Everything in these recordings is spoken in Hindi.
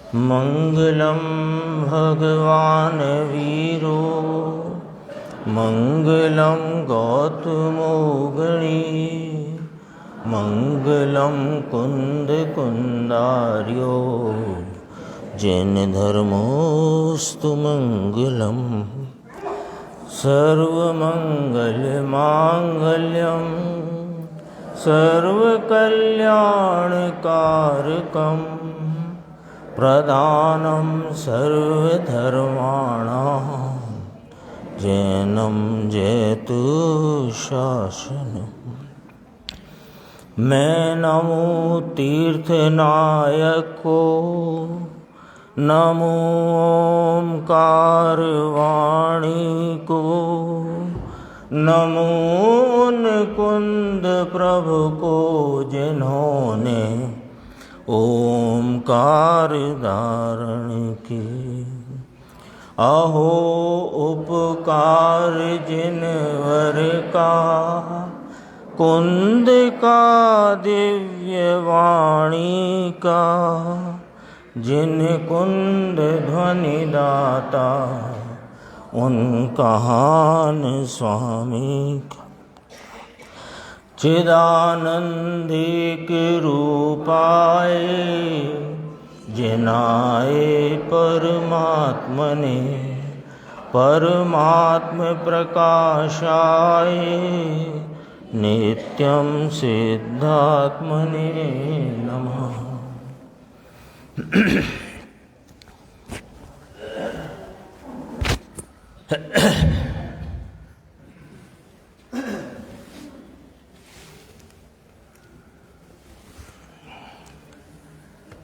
मंगलम भगवान वीरो मंगलम गौतमो गणी मंगलम कुंद कुंदार्यो जैन धर्मोस्तु मंगलम सर्वमंगल मांगल्यम सर्वकल्याणकारकम प्रधानम सर्वधर्माणां जैनम जयतु शासनम। मैं नमो तीर्थनायक को, नमो ओंकार वाणी को, नमो कुंद प्रभु को जिन्होंने ओंकार धारण की। अहो उपकार जिनवर का कुंद का दिव्य वाणी का, जिन कुंद ध्वनि दाता उनका हान स्वामी का। चिदानंदिक रूपाए जिनाए परमात्मने, परमात्म प्रकाशाय नित्यं सिद्धात्मने नमः।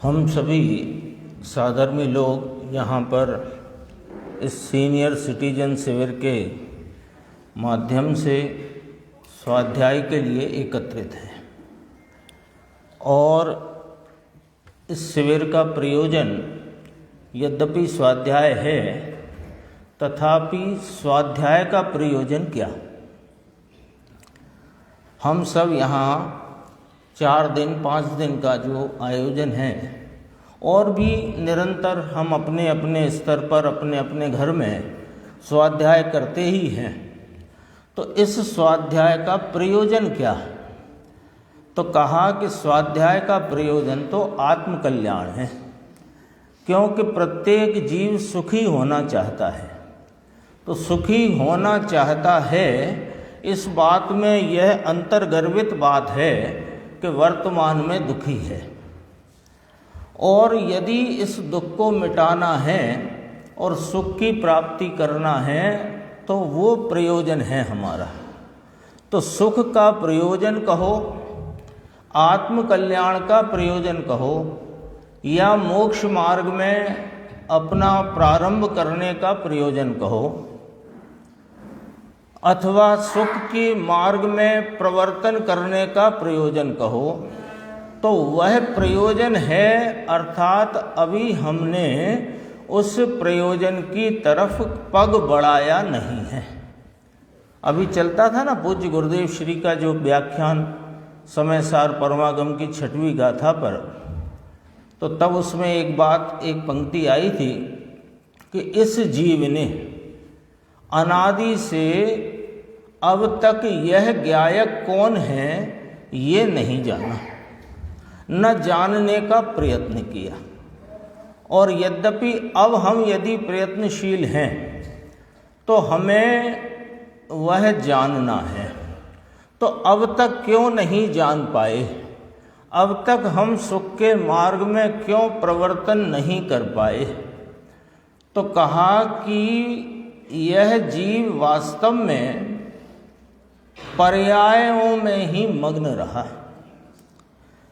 हम सभी साधर्मी लोग यहाँ पर इस सीनियर सिटीजन शिविर के माध्यम से स्वाध्याय के लिए एकत्रित हैं और इस शिविर का प्रयोजन यद्यपि स्वाध्याय है, तथापि स्वाध्याय का प्रयोजन क्या। हम सब यहाँ 4 दिन 5 दिन का जो आयोजन है, और भी निरंतर हम अपने अपने स्तर पर अपने अपने घर में स्वाध्याय करते ही हैं, तो इस स्वाध्याय का प्रयोजन क्या है। तो कहा कि स्वाध्याय का प्रयोजन तो आत्म कल्याण है, क्योंकि प्रत्येक जीव सुखी होना चाहता है। तो सुखी होना चाहता है, इस बात में यह अंतर्गर्भित बात है कि वर्तमान में दुखी है, और यदि इस दुख को मिटाना है और सुख की प्राप्ति करना है तो वो प्रयोजन है हमारा। तो सुख का प्रयोजन कहो, आत्म कल्याण का प्रयोजन कहो, या मोक्ष मार्ग में अपना प्रारंभ करने का प्रयोजन कहो, अथवा सुख के मार्ग में प्रवर्तन करने का प्रयोजन कहो, तो वह प्रयोजन है। अर्थात अभी हमने उस प्रयोजन की तरफ पग बढ़ाया नहीं है। अभी चलता था ना पूज्य गुरुदेव श्री का जो व्याख्यान समय सार परमागम की 6वीं गाथा पर, तो तब उसमें एक पंक्ति आई थी कि इस जीव ने अनादि से अब तक यह ज्ञायक कौन है ये नहीं जाना, न जानने का प्रयत्न किया। और यद्यपि अब हम यदि प्रयत्नशील हैं तो हमें वह जानना है। तो अब तक क्यों नहीं जान पाए, अब तक हम सुख के मार्ग में क्यों प्रवर्तन नहीं कर पाए। तो कहा कि यह जीव वास्तव में पर्यायों में ही मग्न रहा,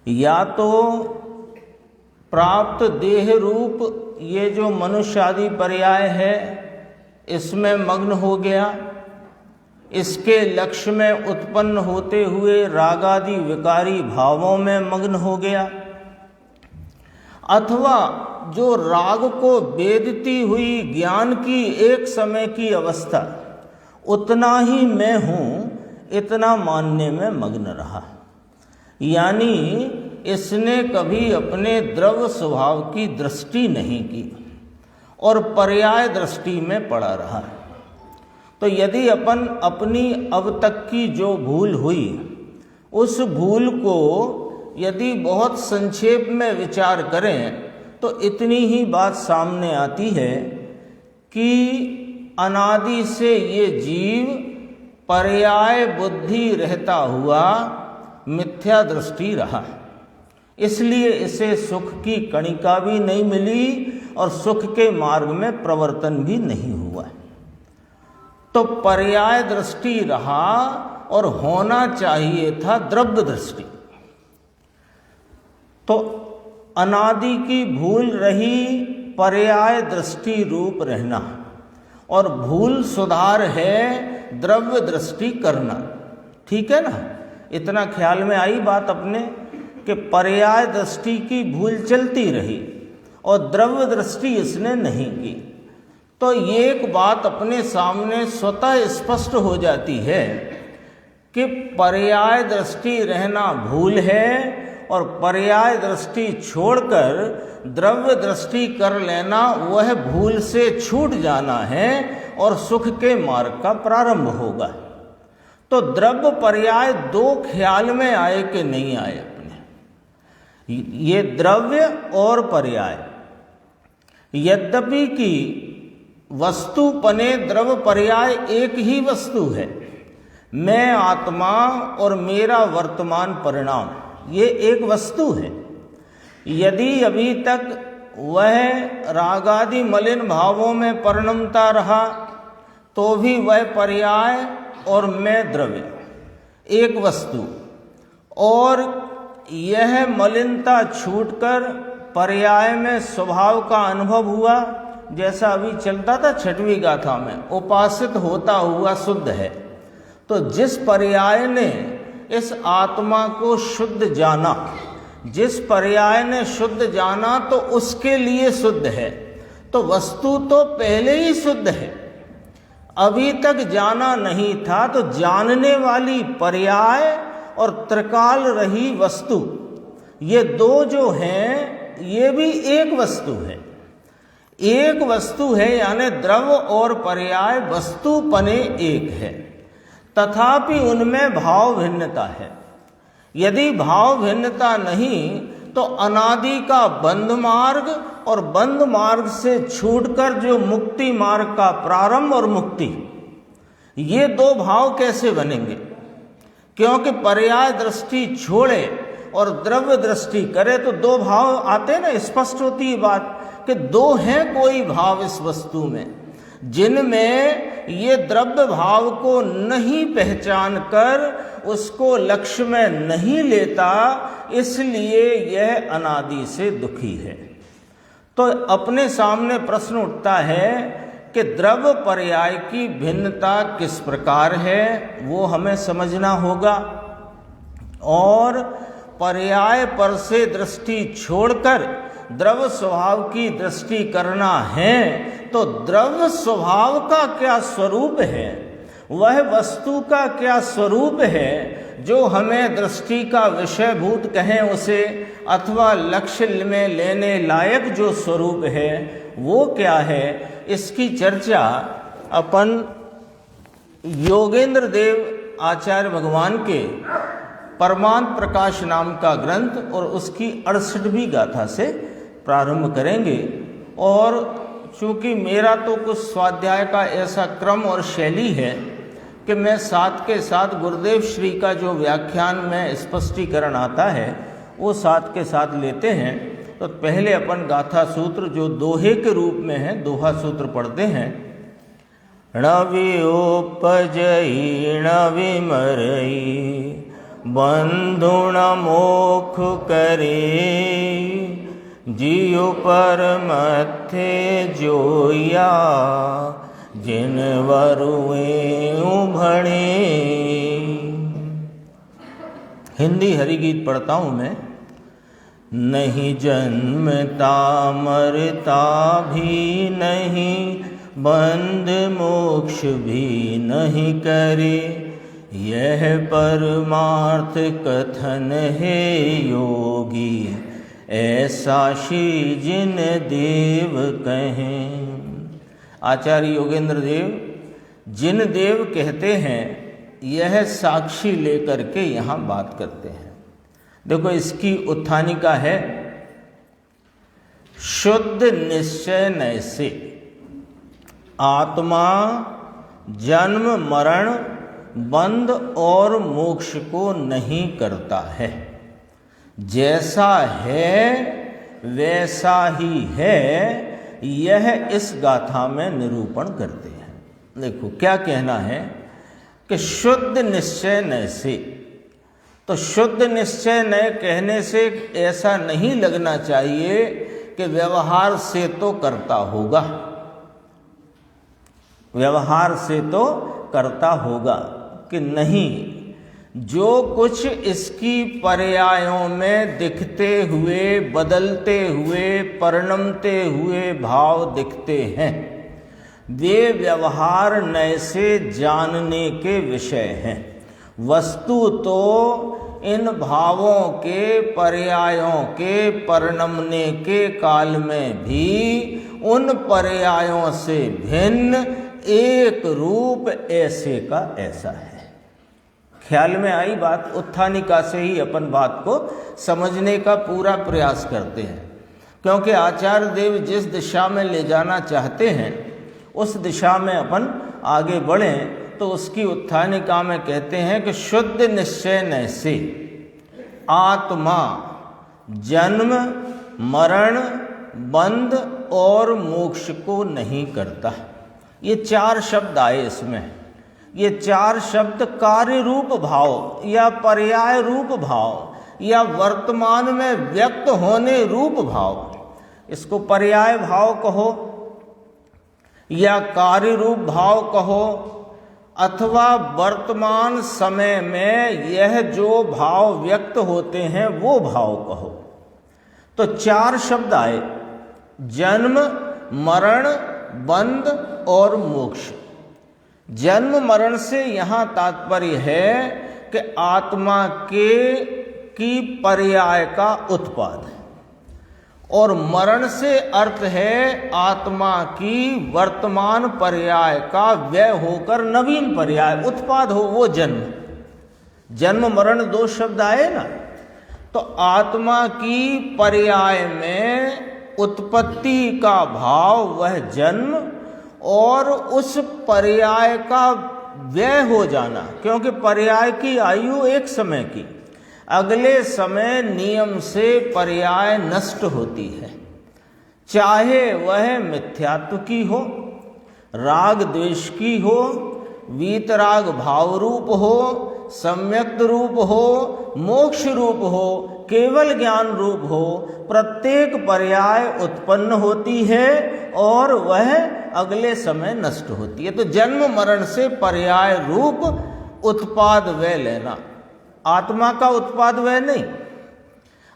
या तो प्राप्त देह रूप ये जो मनुष्य आदि पर्याय है इसमें मग्न हो गया, इसके लक्ष्य में उत्पन्न होते हुए रागादि विकारी भावों में मग्न हो गया, अथवा जो राग को वेदती हुई ज्ञान की एक समय की अवस्था, उतना ही मैं हूँ इतना मानने में मग्न रहा। यानी इसने कभी अपने द्रव्य स्वभाव की दृष्टि नहीं की और पर्याय दृष्टि में पड़ा रहा। तो यदि अपन अपनी अब तक की जो भूल हुई, उस भूल को यदि बहुत संक्षेप में विचार करें तो इतनी ही बात सामने आती है कि अनादि से ये जीव पर्याय बुद्धि रहता हुआ मिथ्या दृष्टि रहा, इसलिए इसे सुख की कणिका भी नहीं मिली और सुख के मार्ग में प्रवर्तन भी नहीं हुआ। तो पर्याय दृष्टि रहा और होना चाहिए था द्रव्य दृष्टि। तो अनादि की भूल रही पर्याय दृष्टि रूप रहना, और भूल सुधार है द्रव्य दृष्टि करना। ठीक है ना, इतना ख्याल में आई बात अपने कि पर्याय दृष्टि की भूल चलती रही और द्रव्य दृष्टि इसने नहीं की। तो ये एक बात अपने सामने स्वतः स्पष्ट हो जाती है कि पर्याय दृष्टि रहना भूल है और पर्याय दृष्टि छोड़कर द्रव्य दृष्टि कर लेना वह भूल से छूट जाना है और सुख के मार्ग का प्रारंभ होगा। तो द्रव्य पर्याय दो ख्याल में आए कि नहीं आए अपने, ये द्रव्य और पर्याय, यद्यपि कि वस्तुपने द्रव्य पर्याय एक ही वस्तु है। मैं आत्मा और मेरा वर्तमान परिणाम ये एक वस्तु है। यदि अभी तक वह रागादि मलिन भावों में परिणमता रहा तो भी वह पर्याय और मैं द्रव्य एक वस्तु, और यह मलिनता छूटकर पर्याय में स्वभाव का अनुभव हुआ, जैसा अभी चलता था छठवीं गाथा में, उपासित होता हुआ शुद्ध है। तो जिस पर्याय ने इस आत्मा को शुद्ध जाना, जिस पर्याय ने शुद्ध जाना तो उसके लिए शुद्ध है। तो वस्तु तो पहले ही शुद्ध है, अभी तक जाना नहीं था। तो जानने वाली पर्याय और त्रिकाल रही वस्तु, ये दो जो हैं ये भी एक वस्तु है। एक वस्तु है, यानी द्रव्य और पर्याय वस्तुपने एक है, तथापि उनमें भाव भिन्नता है। यदि भाव भिन्नता नहीं तो अनादि का बंध मार्ग और बंध मार्ग से छूटकर जो मुक्ति मार्ग का प्रारंभ और मुक्ति, ये दो भाव कैसे बनेंगे? क्योंकि पर्याय दृष्टि छोड़े और द्रव्य दृष्टि करे तो दो भाव आते ना, स्पष्ट होती है बात कि दो हैं कोई भाव इस वस्तु में, जिनमें ये द्रव्य भाव को नहीं पहचान कर उसको लक्ष्य में नहीं लेता, इसलिए यह अनादि से दुखी है। तो अपने सामने प्रश्न उठता है कि द्रव्य पर्याय की भिन्नता किस प्रकार है, वो हमें समझना होगा। और पर्याय पर से दृष्टि छोड़कर द्रव्य स्वभाव की दृष्टि करना है तो द्रव्य स्वभाव का क्या स्वरूप है, वह वस्तु का क्या स्वरूप है जो हमें दृष्टि का विषयभूत कहें उसे, अथवा लक्ष्य में लेने लायक जो स्वरूप है वो क्या है, इसकी चर्चा अपन योगेंद्र देव आचार्य भगवान के परमांत प्रकाश नाम का ग्रंथ और उसकी 68वीं गाथा से प्रारंभ करेंगे। और चूँकि मेरा तो कुछ स्वाध्याय का ऐसा क्रम और शैली है कि मैं साथ के साथ गुरुदेव श्री का जो व्याख्यान में स्पष्टीकरण आता है वो साथ के साथ लेते हैं। तो पहले अपन गाथा सूत्र जो दोहे के रूप में है, दोहा सूत्र पढ़ते हैं। णवियोपजई णविमरई बंधुण मोख करे, जियो पर मथे जोया जिन वरुए उभणे। हिंदी हरिगीत पढ़ता हूँ मैं। नहीं जन्मता मरता भी नहीं, बंध मोक्ष भी नहीं करे, यह परमार्थ कथन है योगी, ऐसा शी जिन देव कहें। आचार्य योगेंद्र देव जिन देव कहते हैं, यह साक्षी लेकर के यहाँ बात करते हैं। देखो इसकी उत्थानिका है, शुद्ध निश्चय नैसे आत्मा जन्म मरण बंध और मोक्ष को नहीं करता है, जैसा है वैसा ही है, यह इस गाथा में निरूपण करते हैं। देखो क्या कहना है कि शुद्ध निश्चय नय से, तो शुद्ध निश्चय नय कहने से ऐसा नहीं लगना चाहिए कि व्यवहार से तो करता होगा, व्यवहार से तो करता होगा कि नहीं, जो कुछ इसकी पर्यायों में दिखते हुए, बदलते हुए, परिणमते हुए भाव दिखते हैं, वे व्यवहार नय से जानने के विषय हैं। वस्तु तो इन भावों के पर्यायों के परिणमने के काल में भी उन पर्यायों से भिन्न एक रूप ऐसे का ऐसा है। ख्याल में आई बात? उत्थानिका से ही अपन बात को समझने का पूरा प्रयास करते हैं, क्योंकि आचार्य देव जिस दिशा में ले जाना चाहते हैं उस दिशा में अपन आगे बढ़ें। तो उसकी उत्थानिका में कहते हैं कि शुद्ध निश्चय नय से आत्मा जन्म मरण बंध और मोक्ष को नहीं करता। ये चार शब्द आए इसमें। ये चार शब्द कार्य रूप भाव या पर्याय रूप भाव या वर्तमान में व्यक्त होने रूप भाव, इसको पर्याय भाव कहो या कार्य रूप भाव कहो, अथवा वर्तमान समय में यह जो भाव व्यक्त होते हैं वो भाव कहो। तो चार शब्द आए, जन्म मरण बंध और मोक्ष। जन्म मरण से यहाँ तात्पर्य है कि आत्मा की पर्याय का उत्पाद, और मरण से अर्थ है आत्मा की वर्तमान पर्याय का व्यय होकर नवीन पर्याय उत्पाद हो, वो जन्म। जन्म मरण दो शब्द आए ना, तो आत्मा की पर्याय में उत्पत्ति का भाव वह जन्म, और उस पर्याय का व्यय हो जाना, क्योंकि पर्याय की आयु एक समय की, अगले समय नियम से पर्याय नष्ट होती है, चाहे वह मिथ्यात्व की हो, राग द्वेष की हो, वीतराग भाव रूप हो, सम्यक्त रूप हो, मोक्ष रूप हो, केवल ज्ञान रूप हो, प्रत्येक पर्याय उत्पन्न होती है और वह अगले समय नष्ट होती है। तो जन्म मरण से पर्याय रूप उत्पाद वह लेना, आत्मा का उत्पाद वह नहीं,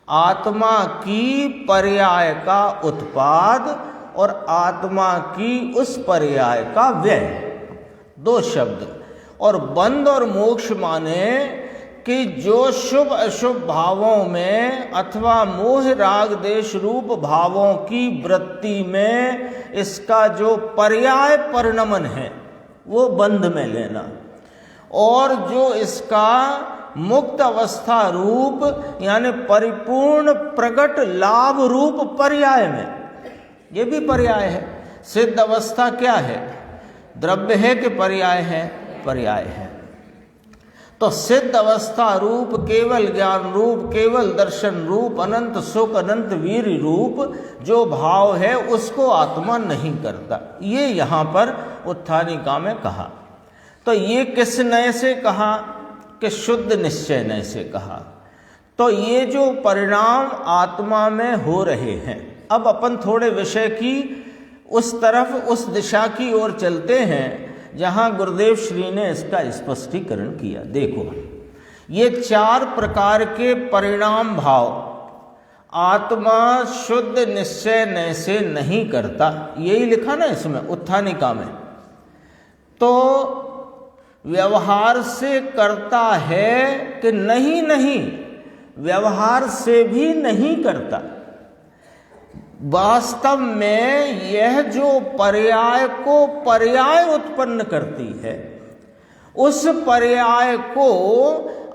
आत्मा की पर्याय का उत्पाद और आत्मा की उस पर्याय का व्यय, दो शब्द। और बंध और मोक्ष माने कि जो शुभ अशुभ भावों में अथवा मोह राग देश रूप भावों की वृत्ति में इसका जो पर्याय परिणमन है वो बंध में लेना, और जो इसका मुक्त अवस्था रूप यानी परिपूर्ण प्रकट लाभ रूप पर्याय में, ये भी पर्याय है। सिद्ध अवस्था क्या है? द्रव्य है कि पर्याय है? पर्याय है। तो सिद्ध अवस्था रूप, केवल ज्ञान रूप, केवल दर्शन रूप, अनंत सुख अनंत वीर रूप जो भाव है उसको आत्मा नहीं करता, ये यहाँ पर उत्थानिका में कहा। तो ये किस नय से कहा? कि शुद्ध निश्चय नय से कहा। तो ये जो परिणाम आत्मा में हो रहे हैं, अब अपन थोड़े विषय की उस तरफ, उस दिशा की ओर चलते हैं जहाँ गुरुदेव श्री ने इसका स्पष्टीकरण किया। देखो, ये चार प्रकार के परिणाम भाव आत्मा शुद्ध निश्चय नय से नहीं करता, यही लिखा ना इसमें उत्थानिका में। तो व्यवहार से करता है कि नहीं? नहीं, व्यवहार से भी नहीं करता। वास्तव में यह जो पर्याय को पर्याय उत्पन्न करती है, उस पर्याय को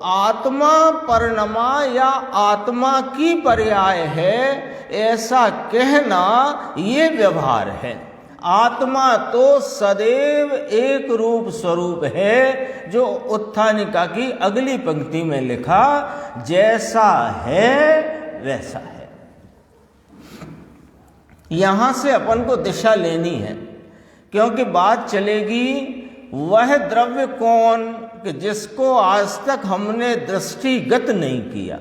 आत्मा परिणमा या आत्मा की पर्याय है, ऐसा कहना ये व्यवहार है। आत्मा तो सदैव एक रूप स्वरूप है, जो उत्थानिका की अगली पंक्ति में लिखा, जैसा है वैसा है। यहां से अपन को दिशा लेनी है, क्योंकि बात चलेगी वह द्रव्य कौन कि जिसको आज तक हमने दृष्टिगत नहीं किया,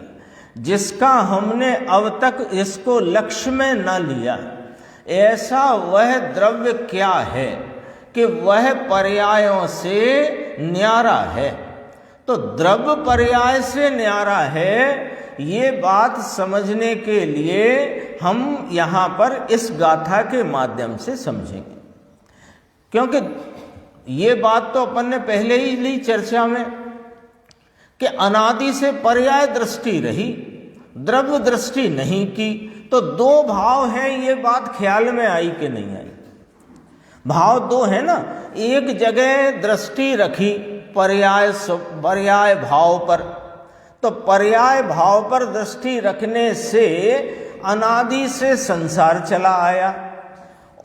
जिसका हमने अब तक इसको लक्ष्य में न लिया। ऐसा वह द्रव्य क्या है कि वह पर्यायों से न्यारा है। तो द्रव्य पर्याय से न्यारा है, ये बात समझने के लिए हम यहाँ पर इस गाथा के माध्यम से समझेंगे। क्योंकि ये बात तो अपन ने पहले ही ली चर्चा में कि अनादि से पर्याय दृष्टि रही, द्रव्य दृष्टि नहीं की। तो दो भाव हैं, ये बात ख्याल में आई कि नहीं आई? भाव दो है ना। एक जगह दृष्टि रखी पर्याय भाव पर, तो पर्याय भाव पर दृष्टि रखने से अनादि से संसार चला आया,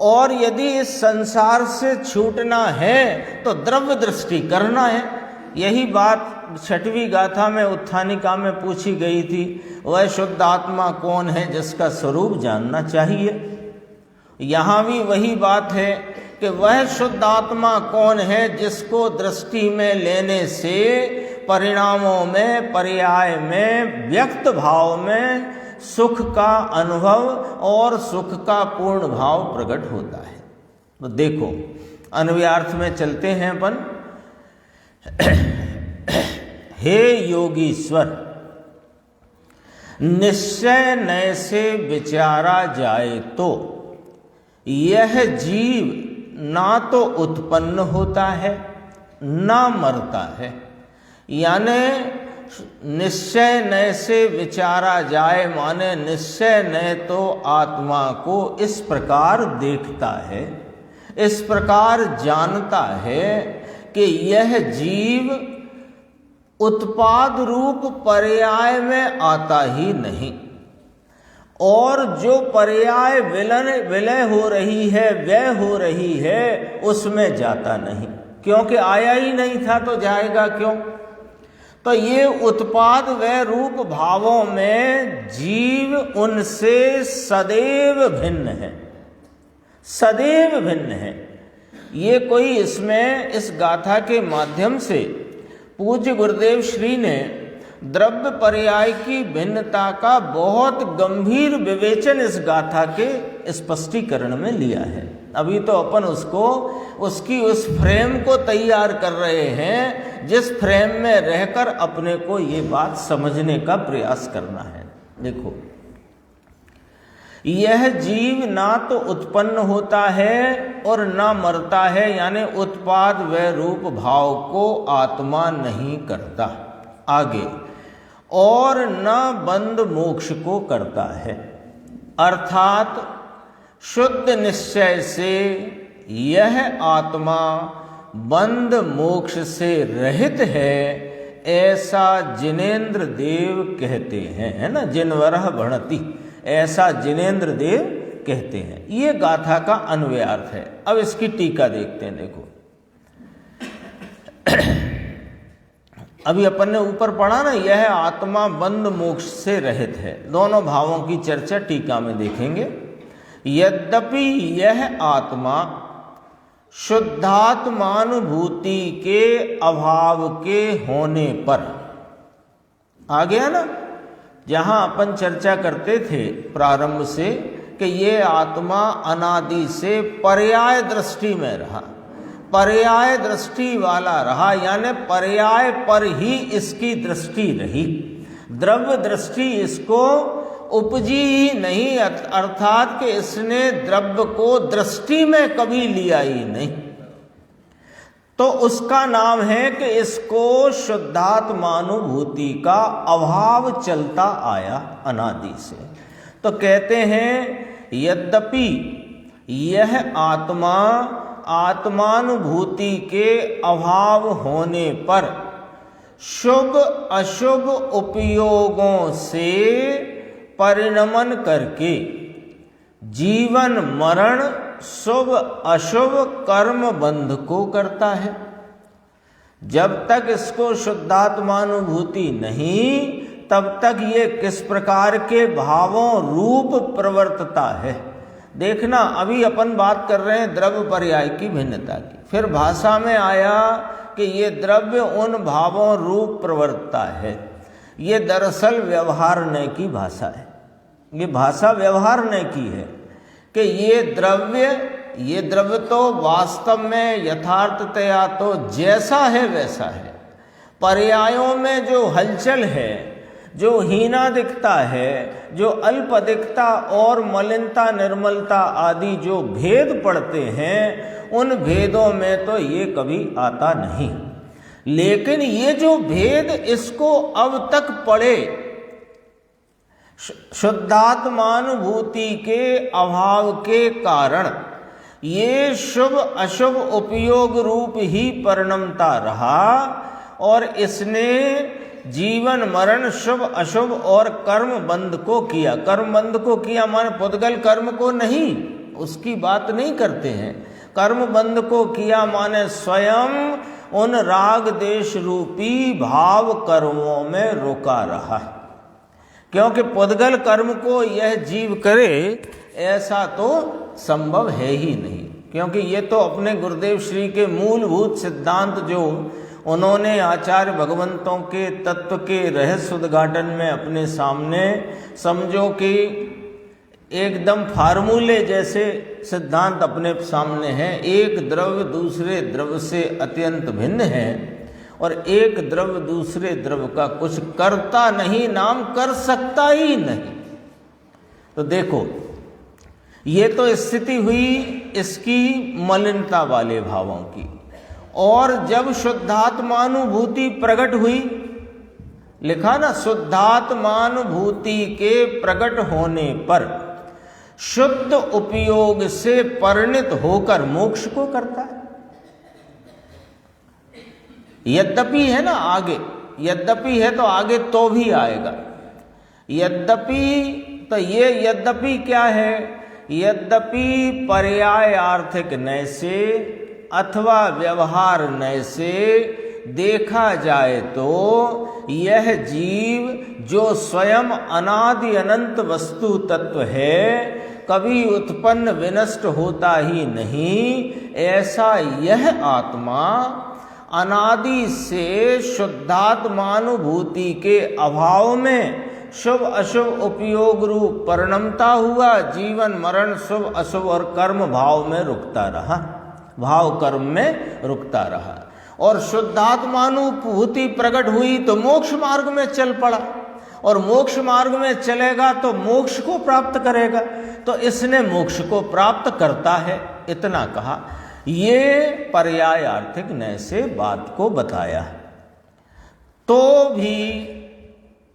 और यदि इस संसार से छूटना है तो द्रव्य दृष्टि करना है। यही बात छठवीं गाथा में उत्थानिका में पूछी गई थी, वह शुद्ध आत्मा कौन है जिसका स्वरूप जानना चाहिए। यहाँ भी वही बात है कि वह शुद्ध आत्मा कौन है जिसको दृष्टि में लेने से परिणामों में, पर्याय में, व्यक्त भाव में सुख का अनुभव और सुख का पूर्ण भाव प्रकट होता है। तो देखो, अन्वयार्थ में चलते हैं अपन। हे योगीश्वर, निश्चय नय से विचारा जाए तो यह जीव ना तो उत्पन्न होता है ना मरता है। यानी निश्चय नय से विचारा जाए माने निश्चय नय तो आत्मा को इस प्रकार देखता है, इस प्रकार जानता है कि यह जीव उत्पाद रूप पर्याय में आता ही नहीं, और जो पर्याय विलय हो रही है, व्यय हो रही है, उसमें जाता नहीं, क्योंकि आया ही नहीं था तो जाएगा क्यों? तो ये उत्पाद व रूप भावों में जीव उनसे सदैव भिन्न है, सदैव भिन्न है। ये कोई इसमें इस गाथा के माध्यम से पूज्य गुरुदेव श्री ने द्रव्य पर्याय की भिन्नता का बहुत गंभीर विवेचन इस गाथा के स्पष्टीकरण में लिया है। अभी तो अपन उसकी उस फ्रेम को तैयार कर रहे हैं, जिस फ्रेम में रहकर अपने को ये बात समझने का प्रयास करना है। देखो, यह जीव ना तो उत्पन्न होता है और ना मरता है, यानी उत्पाद व रूप भाव को आत्मा नहीं करता। आगे, और न बंध मोक्ष को करता है, अर्थात शुद्ध निश्चय से यह आत्मा बंध मोक्ष से रहित है, ऐसा जिनेन्द्र देव कहते हैं, है ना। जिनवरह भणति, ऐसा जिनेन्द्र देव कहते हैं। ये गाथा का अन्वयार्थ है। अब इसकी टीका देखते हैं। देखो, अभी अपन ने ऊपर पढ़ा ना, यह आत्मा बंध मोक्ष से रहित है। दोनों भावों की चर्चा टीका में देखेंगे। यद्यपि यह आत्मा शुद्धात्मानुभूति के अभाव के होने पर, आ गया ना, जहां अपन चर्चा करते थे प्रारंभ से कि ये आत्मा अनादि से पर्याय दृष्टि में रहा, पर्याय दृष्टि वाला रहा, यानी पर्याय पर ही इसकी दृष्टि रही, द्रव्य दृष्टि इसको उपजी ही नहीं, अर्थात कि इसने द्रव्य को दृष्टि में कभी लिया ही नहीं। तो उसका नाम है कि इसको शुद्धात्मानुभूति का अभाव चलता आया अनादि से। तो कहते हैं यद्यपि यह आत्मा आत्मानुभूति के अभाव होने पर शुभ अशुभ उपयोगों से परिणमन करके जीवन मरण शुभ अशुभ कर्म बंध को करता है। जब तक इसको शुद्धात्मानुभूति नहीं, तब तक ये किस प्रकार के भावों रूप प्रवर्तता है। देखना, अभी अपन बात कर रहे हैं द्रव्य पर्याय की भिन्नता की, फिर भाषा में आया कि ये द्रव्य उन भावों रूप प्रवर्तता है। ये दरअसल व्यवहारण्य की भाषा है, ये भाषा व्यवहारण्य की है कि ये द्रव्य तो वास्तव में यथार्थतया तो जैसा है वैसा है। पर्यायों में जो हलचल है, जो हीना दिखता है, जो अल्प दिखता और मलिनता निर्मलता आदि जो भेद पड़ते हैं, उन भेदों में तो ये कभी आता नहीं। लेकिन ये जो भेद इसको अब तक पड़े, शुद्धात्मानुभूति के अभाव के कारण ये शुभ अशुभ उपयोग रूप ही परिणमता रहा और इसने जीवन मरण शुभ अशुभ और कर्म बंध को किया। कर्म बंध को किया माने पुद्गल कर्म को नहीं, उसकी बात नहीं करते हैं। कर्म बंध को किया माने स्वयं उन राग देश रूपी भाव कर्मों में रुका रहा। क्योंकि पुद्गल कर्म को यह जीव करे ऐसा तो संभव है ही नहीं, क्योंकि ये तो अपने गुरुदेव श्री के मूलभूत सिद्धांत जो उन्होंने आचार्य भगवंतों के तत्व के रहस्य उद्घाटन में अपने सामने, समझो कि एकदम फार्मूले जैसे सिद्धांत अपने सामने हैं। एक द्रव्य दूसरे द्रव्य से अत्यंत भिन्न है और एक द्रव्य दूसरे द्रव्य का कुछ करता नहीं, नाम कर सकता ही नहीं। तो देखो, ये तो स्थिति हुई इसकी मलिनता वाले भावों की। और जब शुद्धात्मानुभूति प्रकट हुई, लिखा ना, शुद्धात्मानुभूति के प्रकट होने पर शुद्ध उपयोग से परिणित होकर मोक्ष को करता है। यद्यपि है ना आगे, यद्यपि है तो आगे तो भी आएगा। यद्यपि, तो ये यद्यपि क्या है? यद्यपि पर्याय आर्थिक नय से अथवा व्यवहार नय से देखा जाए तो यह जीव जो स्वयं अनादि अनंत वस्तु तत्व है, कभी उत्पन्न विनष्ट होता ही नहीं, ऐसा यह आत्मा अनादि से शुद्धात्मानुभूति के अभाव में शुभ अशुभ उपयोग रूप परिणमता हुआ, जीवन मरण शुभ अशुभ और कर्म भाव में रुकता रहा, भाव कर्म में रुकता रहा। और शुद्धात्मानुभूति प्रकट हुई तो मोक्ष मार्ग में चल पड़ा, और मोक्ष मार्ग में चलेगा तो मोक्ष को प्राप्त करेगा, तो इसने मोक्ष को प्राप्त करता है, इतना कहा। ये पर्याय आर्थिक नय से बात को बताया। तो भी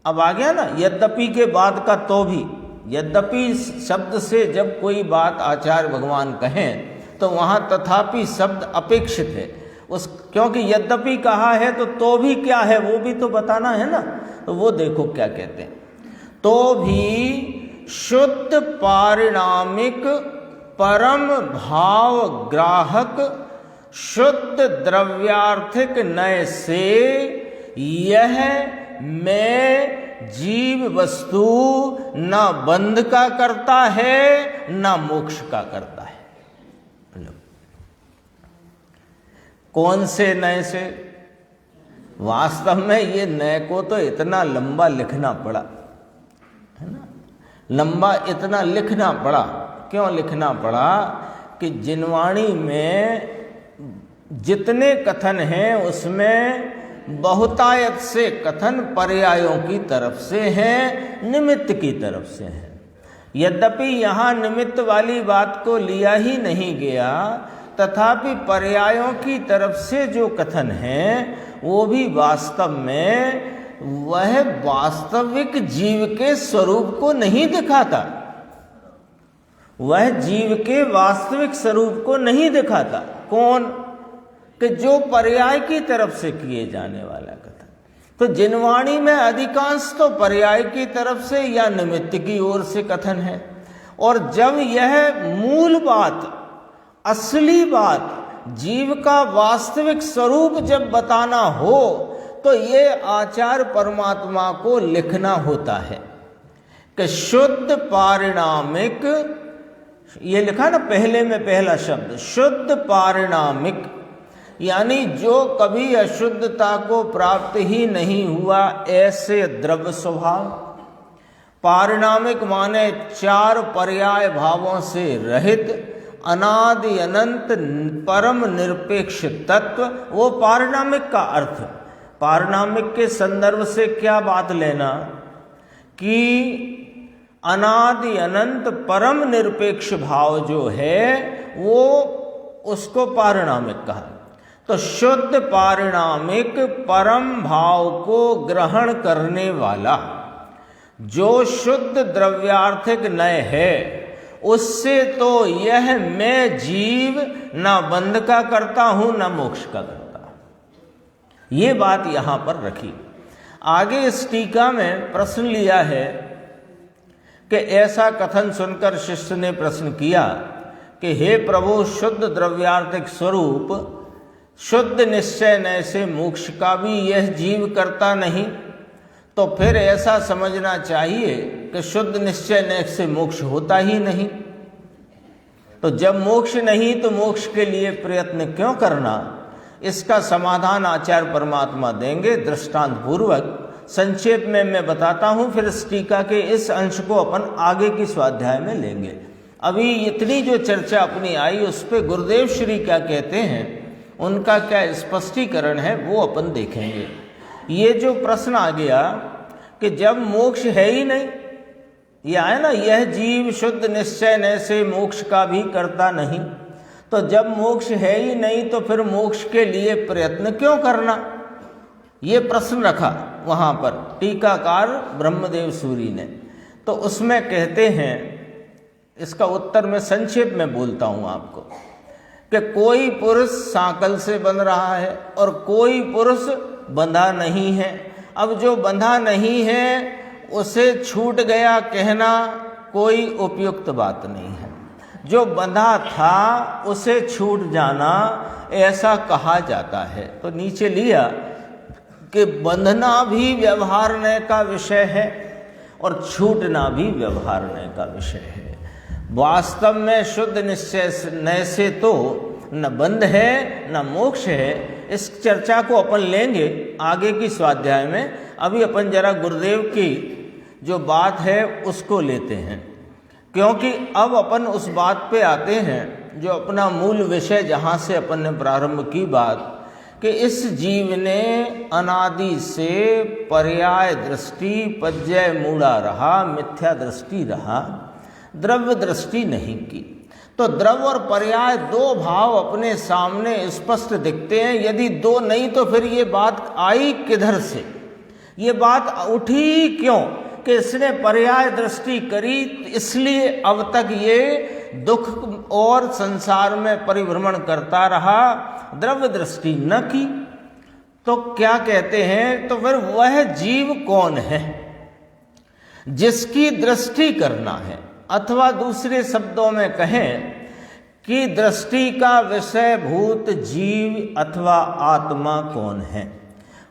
अब आ गया ना यद्यपि के बाद का तो भी। यद्यपि शब्द से जब कोई बात आचार्य भगवान कहें तो वहाँ तथापि शब्द अपेक्षित है उस, क्योंकि यद्यपि कहा है तो भी क्या है वो भी तो बताना है ना। तो वो देखो क्या कहते हैं, तो भी शुद्ध पारिणामिक परम भाव ग्राहक शुद्ध द्रव्यार्थिक नय से यह मैं जीव वस्तु न बंध का करता है न मोक्ष का करता है। कौन से नय से? वास्तव में ये नय को तो इतना लंबा लिखना पड़ा है ना, लंबा इतना लिखना पड़ा। क्यों लिखना पड़ा? कि जिनवाणी में जितने कथन हैं उसमें बहुतायत से कथन पर्यायों की तरफ से हैं, निमित्त की तरफ से हैं। यद्यपि यहाँ निमित्त वाली बात को लिया ही नहीं गया, तथापि पर्यायों की तरफ से जो कथन है वो भी वास्तव में वह वास्तविक जीव के स्वरूप को नहीं दिखाता, वह जीव के वास्तविक स्वरूप को नहीं दिखाता। कौन? कि जो पर्याय की तरफ से किए जाने वाला कथन। तो जिनवाणी में अधिकांश तो पर्याय की तरफ से या निमित्त की ओर से कथन है, और जब यह मूल बात, असली बात, जीव का वास्तविक स्वरूप जब बताना हो तो ये आचार्य परमात्मा को लिखना होता है कि शुद्ध पारिणामिक, ये लिखा ना पहले में पहला शब्द, शुद्ध पारिणामिक, यानी जो कभी अशुद्धता को प्राप्त ही नहीं हुआ ऐसे द्रव्य स्वभाव। पारिणामिक माने चार पर्याय भावों से रहित, अनादि अनंत परम निरपेक्ष तत्व, वो पारिणामिक का अर्थ। पारिणामिक के संदर्भ से क्या बात लेना कि अनादि अनंत परम निरपेक्ष भाव जो है वो उसको पारिणामिक कहा। तो शुद्ध पारिणामिक परम भाव को ग्रहण करने वाला जो शुद्ध द्रव्यार्थिक नय है, उससे तो यह मैं जीव न बंध का करता हूं न मोक्ष का करता। ये बात यहां पर रखी। आगे इस टीका में प्रश्न लिया है कि ऐसा कथन सुनकर शिष्य ने प्रश्न किया कि हे प्रभु, शुद्ध द्रव्यार्थिक स्वरूप शुद्ध निश्चय नय से मोक्ष का भी यह जीव करता नहीं, तो फिर ऐसा समझना चाहिए कि शुद्ध निश्चय नय से मोक्ष होता ही नहीं। तो जब मोक्ष नहीं तो मोक्ष के लिए प्रयत्न क्यों करना? इसका समाधान आचार्य परमात्मा देंगे दृष्टांत पूर्वक। संक्षेप में मैं बताता हूं, फिर इस टीका के इस अंश को अपन आगे की स्वाध्याय में लेंगे। अभी इतनी जो चर्चा अपनी आई उस पे गुरुदेव श्री क्या कहते हैं, उनका क्या स्पष्टीकरण है वो अपन देखेंगे। ये जो प्रश्न आ गया कि जब मोक्ष है ही नहीं, यह है ना, यह जीव शुद्ध निश्चय नय से मोक्ष का भी करता नहीं, तो जब मोक्ष है ही नहीं तो फिर मोक्ष के लिए प्रयत्न क्यों करना? ये प्रश्न रखा वहाँ पर टीकाकार ब्रह्मदेव सूरी ने। तो उसमें कहते हैं, इसका उत्तर मैं संक्षेप में बोलता हूँ आपको, कि कोई पुरुष सांकल से बंध रहा है और कोई पुरुष बंधा नहीं है। अब जो बंधा नहीं है उसे छूट गया कहना कोई उपयुक्त बात नहीं है। जो बंधा था उसे छूट जाना ऐसा कहा जाता है। तो नीचे लिया कि बंधना भी व्यवहारने का विषय है और छूटना भी व्यवहारने का विषय है। वास्तव में शुद्ध निश्चय नय से तो न बंध है न मोक्ष है। इस चर्चा को अपन लेंगे आगे की स्वाध्याय में। अभी अपन जरा गुरुदेव की जो बात है उसको लेते हैं, क्योंकि अब अपन उस बात पे आते हैं जो अपना मूल विषय, जहाँ से अपन ने प्रारंभ की बात, कि इस जीव ने अनादि से पर्याय दृष्टि पज्जय मूढ़ा रहा, मिथ्या दृष्टि रहा, द्रव्य दृष्टि नहीं की। तो द्रव्य और पर्याय दो भाव अपने सामने स्पष्ट दिखते हैं। यदि दो नहीं तो फिर ये बात आई किधर से? ये बात उठी क्यों कि इसने पर्याय दृष्टि करी, इसलिए अब तक ये दुख और संसार में परिभ्रमण करता रहा, द्रव्य दृष्टि न की। तो क्या कहते हैं, तो फिर वह जीव कौन है जिसकी दृष्टि करना है? अथवा दूसरे शब्दों में कहें कि दृष्टि का विषय भूत जीव अथवा आत्मा कौन है?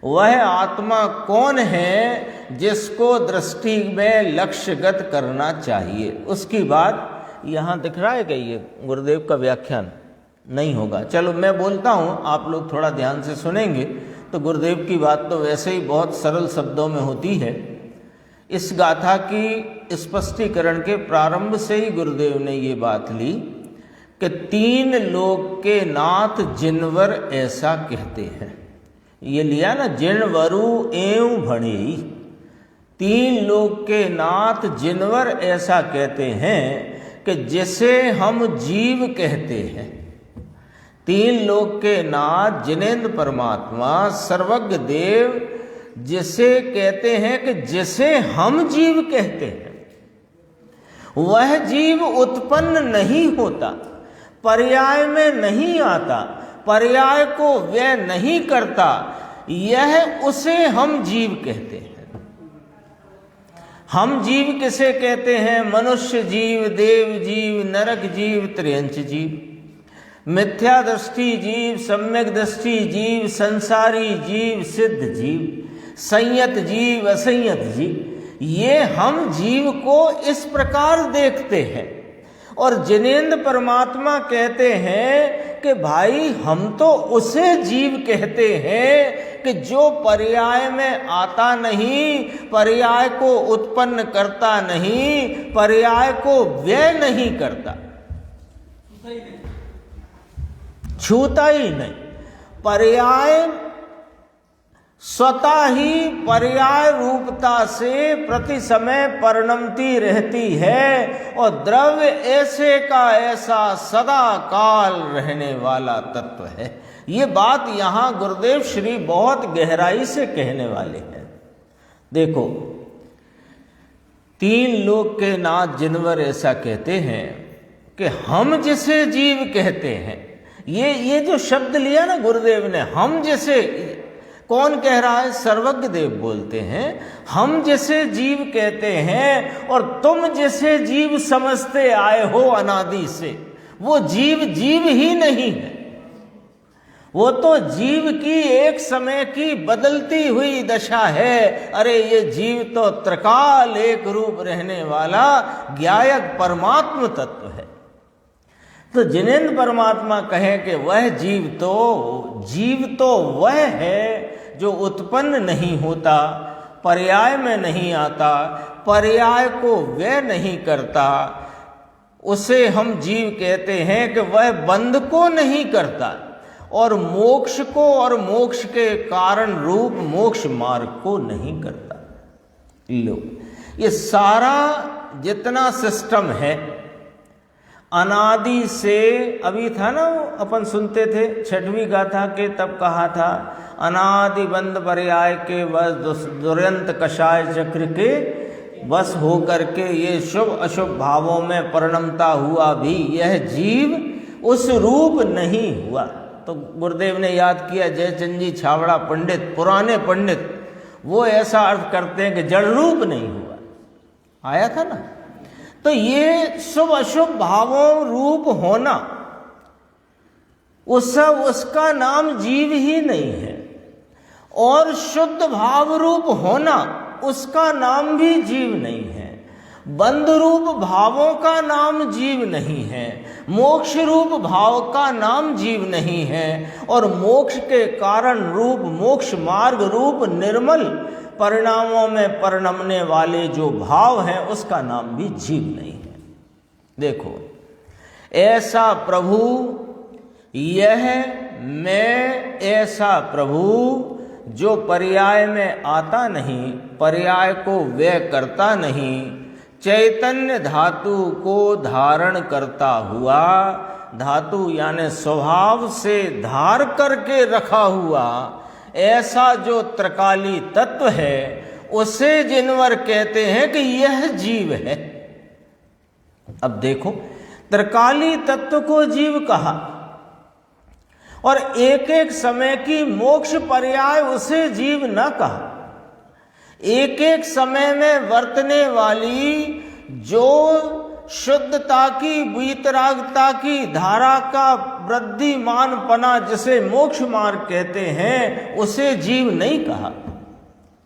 वह आत्मा कौन है जिसको दृष्टि में लक्ष्यगत करना चाहिए? उसकी बात यहाँ दिख रहा है कि ये गुरुदेव का व्याख्यान नहीं होगा। चलो मैं बोलता हूँ, आप लोग थोड़ा ध्यान से सुनेंगे तो गुरुदेव की बात तो वैसे ही बहुत सरल शब्दों में होती है। इस गाथा की स्पष्टीकरण के प्रारंभ से ही गुरुदेव ने ये बात ली कि तीन लोक के नाथ जिनवर ऐसा कहते हैं। ये लिया ना, जिनवरु एवं भणे, तीन लोक के नाथ जिनवर ऐसा कहते हैं कि जिसे हम जीव कहते हैं। तीन लोक के नाथ जिनेंद्र परमात्मा सर्वज्ञ देव जिसे कहते हैं कि जिसे हम जीव कहते हैं, वह जीव उत्पन्न नहीं होता, पर्याय में नहीं आता, पर्याय को व्यय नहीं करता, यह उसे हम जीव कहते हैं। हम जीव किसे कहते हैं? मनुष्य जीव, देव जीव, नरक जीव, त्रियंच जीव, मिथ्या दृष्टि जीव, सम्यक दृष्टि जीव, संसारी जीव, सिद्ध जीव, संयत जीव, असंयत जीव। ये हम जीव को इस प्रकार देखते हैं। और जिनेंद्र परमात्मा कहते हैं कि भाई हम तो उसे जीव कहते हैं कि जो पर्याय में आता नहीं, पर्याय को उत्पन्न करता नहीं, पर्याय को व्यय नहीं करता, छूता ही नहीं। पर्याय स्वतः ही पर्याय रूपता से प्रति समय परिणमती रहती है और द्रव्य ऐसे का ऐसा सदा काल रहने वाला तत्व है। ये बात यहाँ गुरुदेव श्री बहुत गहराई से कहने वाले हैं। देखो, तीन लोक के नाथ जिनवर ऐसा कहते हैं कि हम जिसे जीव कहते हैं, ये जो शब्द लिया ना गुरुदेव ने, हम जैसे, कौन कह रहा है? सर्वज्ञ देव बोलते हैं हम जैसे जीव कहते हैं और तुम जैसे जीव समझते आए हो अनादि से, वो जीव जीव ही नहीं है। वो तो जीव की एक समय की बदलती हुई दशा है। अरे ये जीव तो त्रिकाल एक रूप रहने वाला ज्ञायक परमात्म तत्व है। तो जिनेंद्र परमात्मा कहें कि वह जीव तो वह है जो उत्पन्न नहीं होता, पर्याय में नहीं आता, पर्याय को व्यय नहीं करता, उसे हम जीव कहते हैं कि वह बंध को नहीं करता और मोक्ष को और मोक्ष के कारण रूप मोक्ष मार्ग को नहीं करता। लो, ये सारा जितना सिस्टम है अनादि से, अभी था ना अपन सुनते थे छठवीं गाथा के, तब कहा था अनादि बंद पर्याय के वश दुर्यंत कषाय चक्र के वश होकर के ये शुभ अशुभ भावों में परिणमता हुआ भी यह जीव उस रूप नहीं हुआ। तो गुरुदेव ने याद किया, जयचंद जी छावड़ा पंडित, पुराने पंडित, वो ऐसा अर्थ करते हैं कि जड़ रूप नहीं हुआ। आया था ना। तो ये शुभ अशुभ भावों रूप होना, उसका नाम जीव ही नहीं है। और शुद्ध भाव रूप होना, उसका नाम भी जीव नहीं है। बंध रूप भावों का नाम जीव नहीं है। मोक्ष रूप भाव का नाम जीव नहीं है। और मोक्ष के कारण रूप मोक्ष मार्ग रूप निर्मल परिणामों में परिणमने वाले जो भाव हैं, उसका नाम भी जीव नहीं है। देखो, ऐसा प्रभु, यह मैं ऐसा प्रभु जो पर्याय में आता नहीं, पर्याय को व्यय करता नहीं, चैतन्य धातु को धारण करता हुआ, धातु यानी स्वभाव से धार करके रखा हुआ ऐसा जो त्रिकाली तत्व है, उसे जिनवर कहते हैं कि यह जीव है। अब देखो, त्रिकाली तत्व को जीव कहा और एक एक समय की मोक्ष पर्याय उसे जीव न कहा। एक एक समय में वर्तने वाली जो शुद्धता की, वीतरागता की धारा का वृद्धिमानपना जिसे मोक्ष मार्ग कहते हैं, उसे जीव नहीं कहा।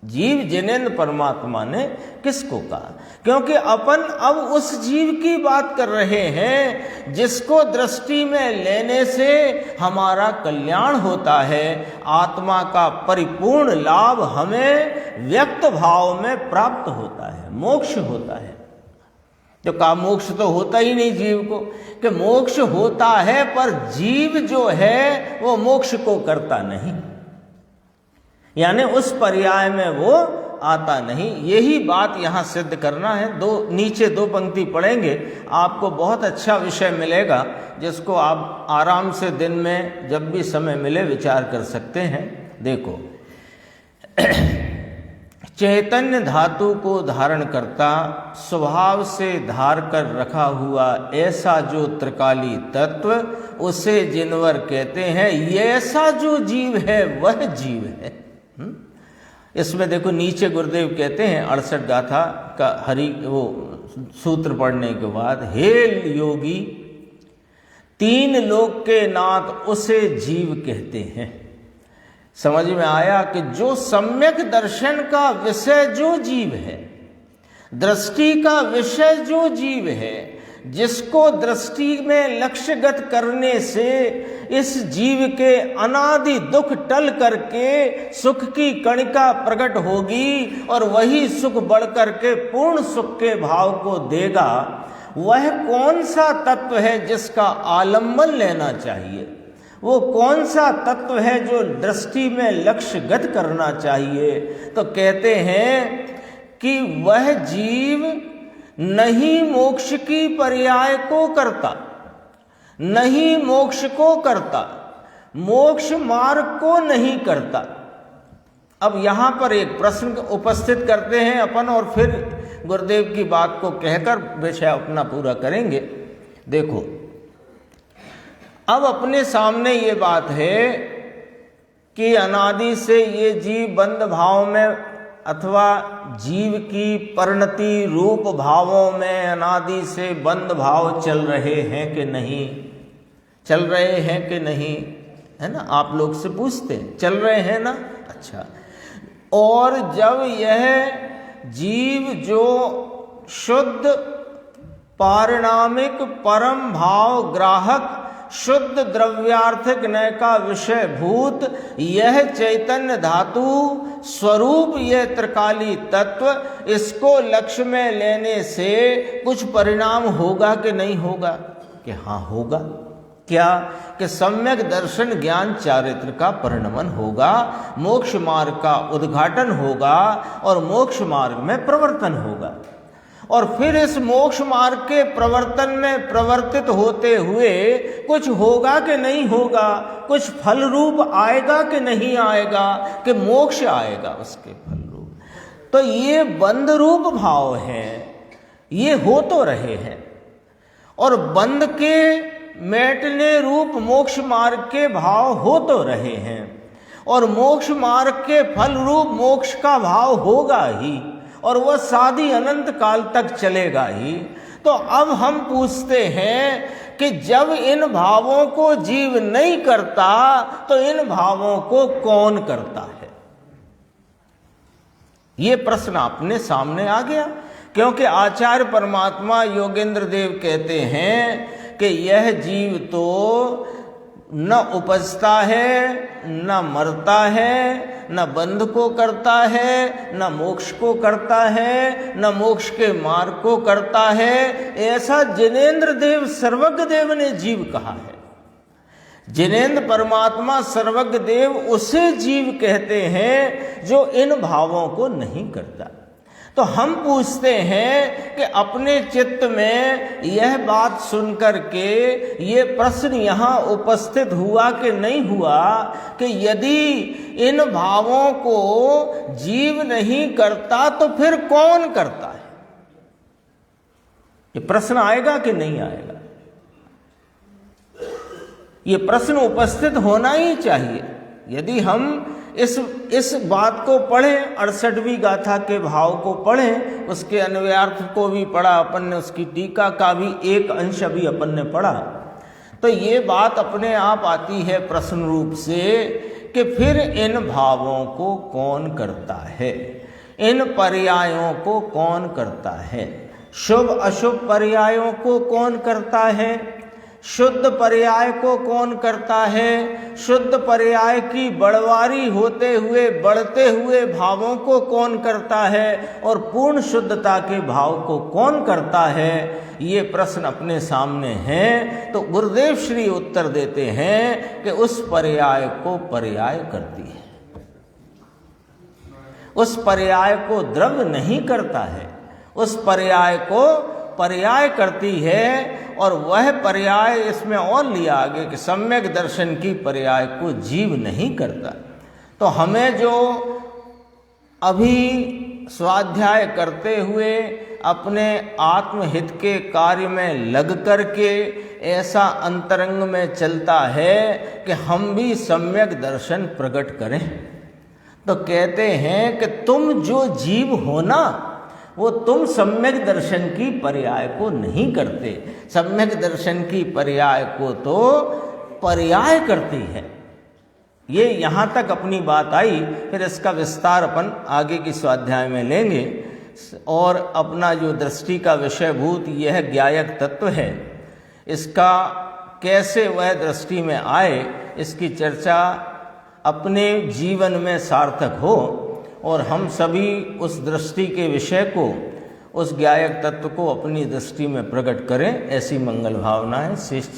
जीव जिनेंद्र परमात्मा ने किसको कहा? क्योंकि अपन अब उस जीव की बात कर रहे हैं जिसको दृष्टि में लेने से हमारा कल्याण होता है, आत्मा का परिपूर्ण लाभ हमें व्यक्त भाव में प्राप्त होता है, मोक्ष होता है। जो का मोक्ष तो होता ही नहीं जीव को, कि मोक्ष होता है पर जीव जो है वो मोक्ष को करता नहीं, यानी उस पर्याय में वो आता नहीं। यही बात यहाँ सिद्ध करना है। नीचे दो पंक्ति पढ़ेंगे, आपको बहुत अच्छा विषय मिलेगा, जिसको आप आराम से दिन में जब भी समय मिले विचार कर सकते हैं। देखो, चैतन्य धातु को धारण करता, स्वभाव से धार कर रखा हुआ ऐसा जो त्रिकाली तत्व, उसे जिनवर कहते हैं। ये ऐसा जो जीव है वह जीव है। इसमें देखो नीचे गुरुदेव कहते हैं 68 गाथा का वो सूत्र पढ़ने के बाद, हे योगी, तीन लोक के नाथ उसे जीव कहते हैं। समझ में आया कि जो सम्यक दर्शन का विषय जो जीव है, दृष्टि का विषय जो जीव है, जिसको दृष्टि में लक्ष्यगत करने से इस जीव के अनादि दुख टल करके सुख की कणिका प्रकट होगी और वही सुख बढ़ करके पूर्ण सुख के भाव को देगा, वह कौन सा तत्व है जिसका आलंबन लेना चाहिए? वो कौन सा तत्व है जो दृष्टि में लक्ष्यगत करना चाहिए? तो कहते हैं कि वह जीव नहीं मोक्ष की पर्याय को करता, नहीं मोक्ष को करता, मोक्ष मार्ग को नहीं करता। अब यहां पर एक प्रश्न उपस्थित करते हैं अपन, और फिर गुरुदेव की बात को कहकर विषय अपना पूरा करेंगे। देखो, अब अपने सामने ये बात है कि अनादि से ये जीव बंध भाव में अथवा जीव की परिणति रूप भावों में अनादि से बंध भाव चल रहे हैं कि नहीं, चल रहे हैं कि नहीं, है ना? आप लोग से पूछते हैं, चल रहे हैं ना? अच्छा। और जब यह जीव जो शुद्ध पारिणामिक परम भाव ग्राहक शुद्ध द्रव्यार्थिक नय का विषय भूत यह चैतन्य धातु स्वरूप यह त्रिकाली तत्व, इसको लक्ष्य में लेने से कुछ परिणाम होगा कि नहीं होगा? कि हाँ होगा। क्या? कि सम्यक दर्शन ज्ञान चारित्र का परिणमन होगा, मोक्ष मार्ग का उद्घाटन होगा और मोक्ष मार्ग में प्रवर्तन होगा। और फिर इस मोक्ष मार्ग के प्रवर्तन में प्रवर्तित होते हुए कुछ होगा कि नहीं होगा, कुछ फल रूप आएगा कि नहीं आएगा, कि मोक्ष आएगा उसके फल रूप। तो ये बंध रूप भाव हैं, ये हो तो रहे हैं, और बंध के मेटने रूप मोक्ष मार्ग के भाव हो तो रहे हैं, और मोक्ष मार्ग के फल रूप मोक्ष का भाव होगा ही, और वह सादी अनंत काल तक चलेगा ही। तो अब हम पूछते हैं कि जब इन भावों को जीव नहीं करता तो इन भावों को कौन करता है? ये प्रश्न अपने सामने आ गया, क्योंकि आचार्य परमात्मा योगेंद्र देव कहते हैं कि यह जीव तो न उपजता है, न मरता है, न बंध को करता है, न मोक्ष को करता है, न मोक्ष के मार्ग को करता है। ऐसा जिनेंद्र देव सर्वज्ञ देव ने जीव कहा है। जिनेंद्र परमात्मा सर्वज्ञ देव उसे जीव कहते हैं जो इन भावों को नहीं करता। तो हम पूछते हैं कि अपने चित्त में यह बात सुनकर के ये प्रश्न यहाँ उपस्थित हुआ कि नहीं हुआ कि यदि इन भावों को जीव नहीं करता तो फिर कौन करता है? ये प्रश्न आएगा कि नहीं आएगा? ये प्रश्न उपस्थित होना ही चाहिए। यदि हम इस बात को पढ़ें, 68वीं गाथा के भाव को पढ़ें, उसके अन्वयार्थ को भी पढ़ा अपन ने, उसकी टीका का भी एक अंश अभी अपन ने पढ़ा, तो ये बात अपने आप आती है प्रश्न रूप से कि फिर इन भावों को कौन करता है, इन पर्यायों को कौन करता है, शुभ अशुभ पर्यायों को कौन करता है, शुद्ध पर्याय को कौन करता है, शुद्ध पर्याय की बढ़वारी होते हुए बढ़ते हुए भावों को कौन करता है, और पूर्ण शुद्धता के भाव को कौन करता है, ये प्रश्न अपने सामने हैं। तो गुरुदेव श्री उत्तर देते हैं कि उस पर्याय को पर्याय करती है। उस पर्याय को द्रव्य नहीं करता है, उस पर्याय को पर्याय करती है। और वह पर्याय इसमें और लिया आगे कि सम्यक दर्शन की पर्याय को जीव नहीं करता। तो हमें जो अभी स्वाध्याय करते हुए अपने आत्महित के कार्य में लग करके ऐसा अंतरंग में चलता है कि हम भी सम्यक दर्शन प्रकट करें, तो कहते हैं कि तुम जो जीव हो ना, वो तुम सम्यक दर्शन की पर्याय को नहीं करते। सम्यक दर्शन की पर्याय को तो पर्याय करती है। ये यहाँ तक अपनी बात आई, फिर इसका विस्तार अपन आगे की स्वाध्याय में लेंगे। और अपना जो दृष्टि का विषयभूत यह ज्ञायक तत्व है, इसका कैसे वह दृष्टि में आए, इसकी चर्चा अपने जीवन में सार्थक हो और हम सभी उस दृष्टि के विषय को, उस ज्ञायक तत्व को अपनी दृष्टि में प्रकट करें, ऐसी मंगल भावना है। शेष